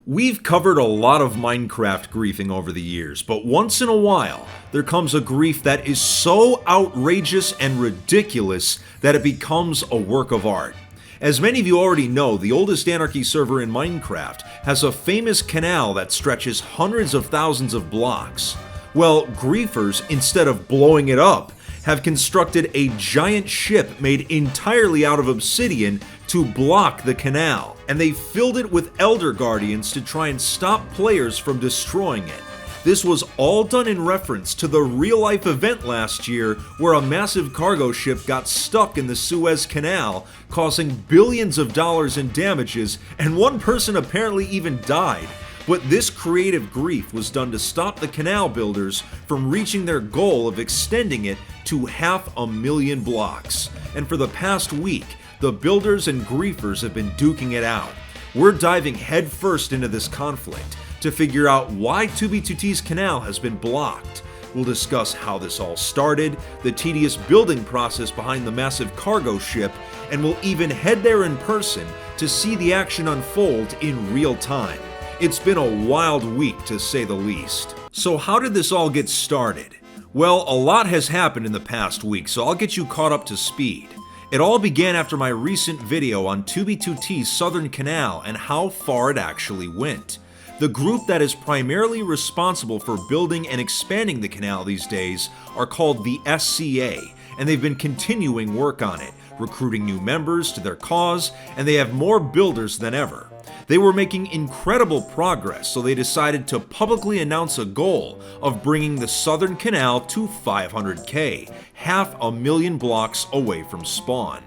We've covered a lot of Minecraft griefing over the years, but once in a while, there comes a grief that is so outrageous and ridiculous that it becomes a work of art. As many of you already know, the oldest Anarchy server in Minecraft has a famous canal that stretches hundreds of thousands of blocks. Well, griefers, instead of blowing it up, have constructed a giant ship made entirely out of obsidian to block the canal, and they filled it with Elder Guardians to try and stop players from destroying it. This was all done in reference to the real-life event last year where a massive cargo ship got stuck in the Suez Canal, causing billions of dollars in damages, and one person apparently even died. But this creative grief was done to stop the canal builders from reaching their goal of extending it to 500,000 blocks. And for the past week, the builders and griefers have been duking it out. We're diving headfirst into this conflict to figure out why 2b2t's canal has been blocked. We'll discuss how this all started, the tedious building process behind the massive cargo ship, and we'll even head there in person to see the action unfold in real time. It's been a wild week to say the least. So how did this all get started? Well, a lot has happened in the past week, so I'll get you caught up to speed. It all began after my recent video on 2b2t's Southern Canal and how far it actually went. The group that is primarily responsible for building and expanding the canal these days are called the SCA, and they've been continuing work on it, recruiting new members to their cause, and they have more builders than ever. They were making incredible progress, so they decided to publicly announce a goal of bringing the Southern Canal to 500k, 500,000 blocks away from spawn.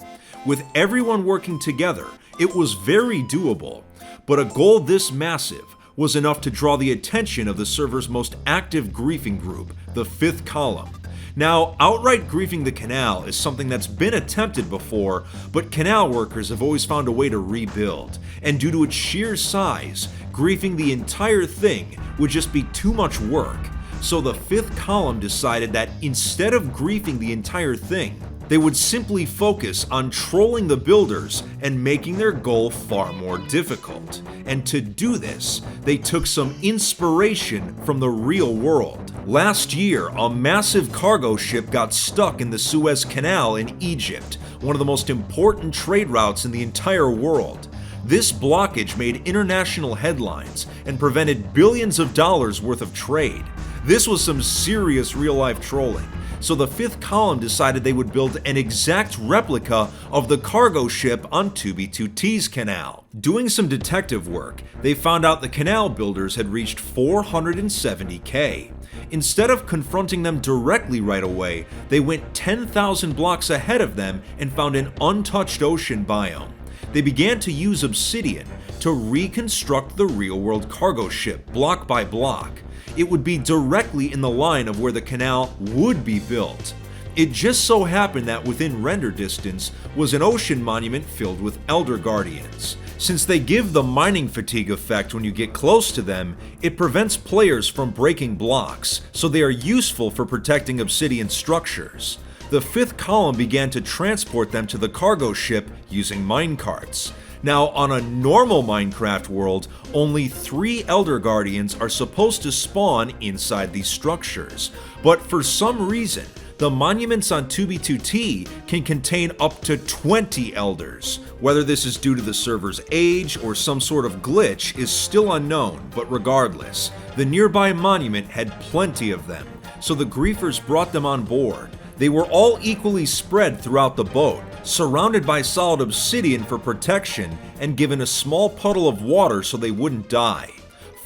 With everyone working together, it was very doable, but a goal this massive was enough to draw the attention of the server's most active griefing group, the Fifth Column. Now, outright griefing the canal is something that's been attempted before, but canal workers have always found a way to rebuild, and due to its sheer size, griefing the entire thing would just be too much work. So the Fifth Column decided that instead of griefing the entire thing, they would simply focus on trolling the builders and making their goal far more difficult. And to do this, they took some inspiration from the real world. Last year, a massive cargo ship got stuck in the Suez Canal in Egypt, one of the most important trade routes in the entire world. This blockage made international headlines and prevented billions of dollars worth of trade. This was some serious real-life trolling. So the Fifth Column decided they would build an exact replica of the cargo ship on 2b2t's canal. Doing some detective work, they found out the canal builders had reached 470k. Instead of confronting them directly right away, they went 10,000 blocks ahead of them and found an untouched ocean biome. They began to use obsidian to reconstruct the real-world cargo ship block by block. It would be directly in the line of where the canal would be built. It just so happened that within render distance was an ocean monument filled with Elder Guardians. Since they give the mining fatigue effect when you get close to them, it prevents players from breaking blocks, so they are useful for protecting obsidian structures. The Fifth Column began to transport them to the cargo ship using minecarts. Now, on a normal Minecraft world, only 3 Elder Guardians are supposed to spawn inside these structures. But for some reason, the monuments on 2b2t can contain up to 20 Elders. Whether this is due to the server's age or some sort of glitch is still unknown, but regardless, the nearby monument had plenty of them, so the griefers brought them on board. They were all equally spread throughout the boat, surrounded by solid obsidian for protection, and given a small puddle of water so they wouldn't die.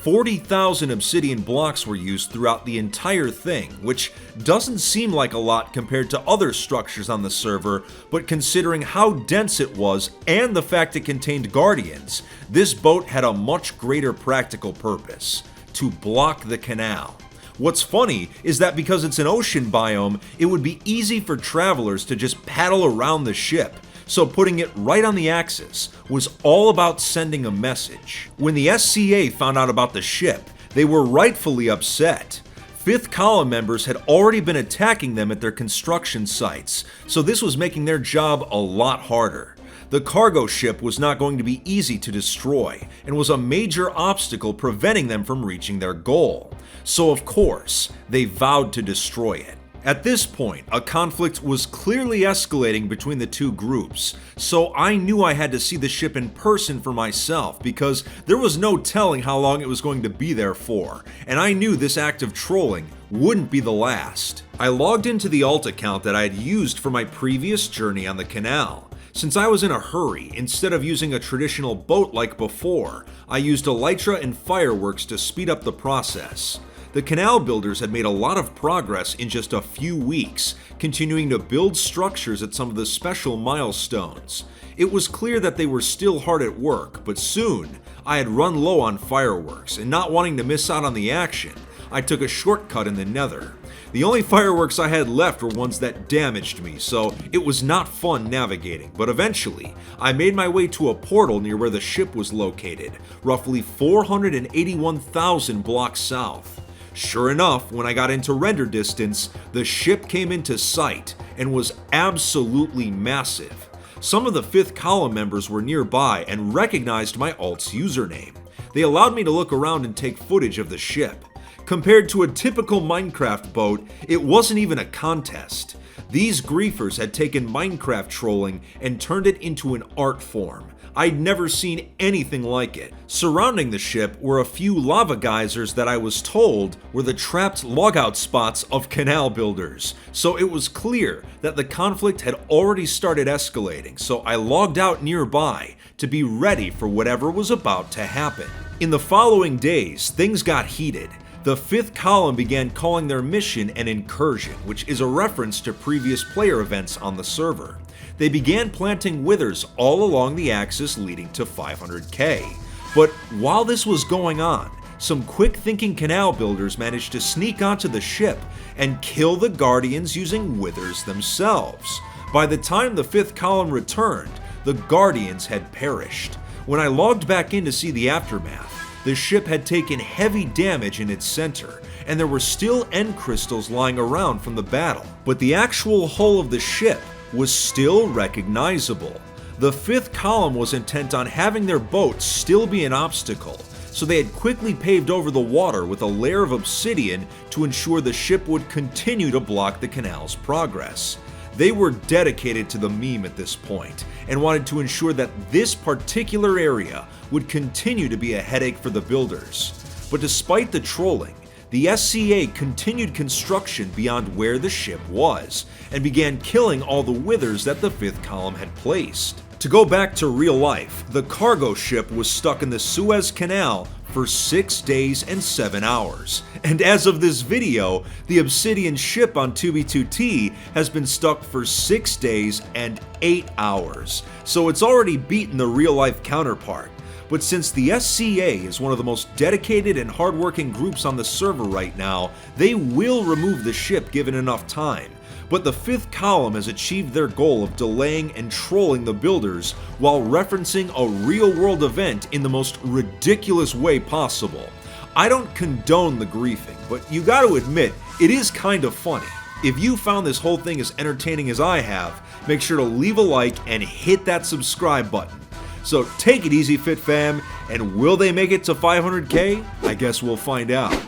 40,000 obsidian blocks were used throughout the entire thing, which doesn't seem like a lot compared to other structures on the server, but considering how dense it was and the fact it contained guardians, this boat had a much greater practical purpose: to block the canal. What's funny is that because it's an ocean biome, it would be easy for travelers to just paddle around the ship, so putting it right on the axis was all about sending a message. When the SCA found out about the ship, they were rightfully upset. Fifth Column members had already been attacking them at their construction sites, so this was making their job a lot harder. The cargo ship was not going to be easy to destroy and was a major obstacle preventing them from reaching their goal. So of course, they vowed to destroy it. At this point, a conflict was clearly escalating between the two groups, so I knew I had to see the ship in person for myself because there was no telling how long it was going to be there for, and I knew this act of trolling wouldn't be the last. I logged into the alt account that I had used for my previous journey on the Canal. Since I was in a hurry, instead of using a traditional boat like before, I used elytra and fireworks to speed up the process. The Canal builders had made a lot of progress in just a few weeks, continuing to build structures at some of the special milestones. It was clear that they were still hard at work, but soon I had run low on fireworks, and not wanting to miss out on the action, I took a shortcut in the Nether. The only fireworks I had left were ones that damaged me, so it was not fun navigating, but eventually, I made my way to a portal near where the ship was located, roughly 481,000 blocks south. Sure enough, when I got into render distance, the ship came into sight and was absolutely massive. Some of the 5th column members were nearby and recognized my alt's username. They allowed me to look around and take footage of the ship. Compared to a typical Minecraft boat, it wasn't even a contest. These griefers had taken Minecraft trolling and turned it into an art form. I'd never seen anything like it. Surrounding the ship were a few lava geysers that I was told were the trapped logout spots of Canal builders. So it was clear that the conflict had already started escalating, so I logged out nearby to be ready for whatever was about to happen. In the following days, things got heated. The 5th column began calling their mission an incursion, which is a reference to previous player events on the server. They began planting withers all along the axis leading to 500k. But while this was going on, some quick-thinking Canal builders managed to sneak onto the ship and kill the Guardians using withers themselves. By the time the 5th column returned, the Guardians had perished. When I logged back in to see the aftermath, the ship had taken heavy damage in its center, and there were still end crystals lying around from the battle. But the actual hull of the ship was still recognizable. The 5th column was intent on having their boat still be an obstacle, so they had quickly paved over the water with a layer of obsidian to ensure the ship would continue to block the Canal's progress. They were dedicated to the meme at this point, and wanted to ensure that this particular area would continue to be a headache for the builders. But despite the trolling, the SCA continued construction beyond where the ship was, and began killing all the withers that the 5th column had placed. To go back to real life, the cargo ship was stuck in the Suez Canal for 6 days and 7 hours. And as of this video, the Obsidian ship on 2b2t has been stuck for 6 days and 8 hours. So it's already beaten the real life counterpart. But since the SCA is one of the most dedicated and hardworking groups on the server right now, they will remove the ship given enough time. But the 5th column has achieved their goal of delaying and trolling the builders while referencing a real-world event in the most ridiculous way possible. I don't condone the griefing, but you gotta admit, it is kind of funny. If you found this whole thing as entertaining as I have, make sure to leave a like and hit that subscribe button. So take it easy, Fit Fam, and will they make it to 500k? I guess we'll find out.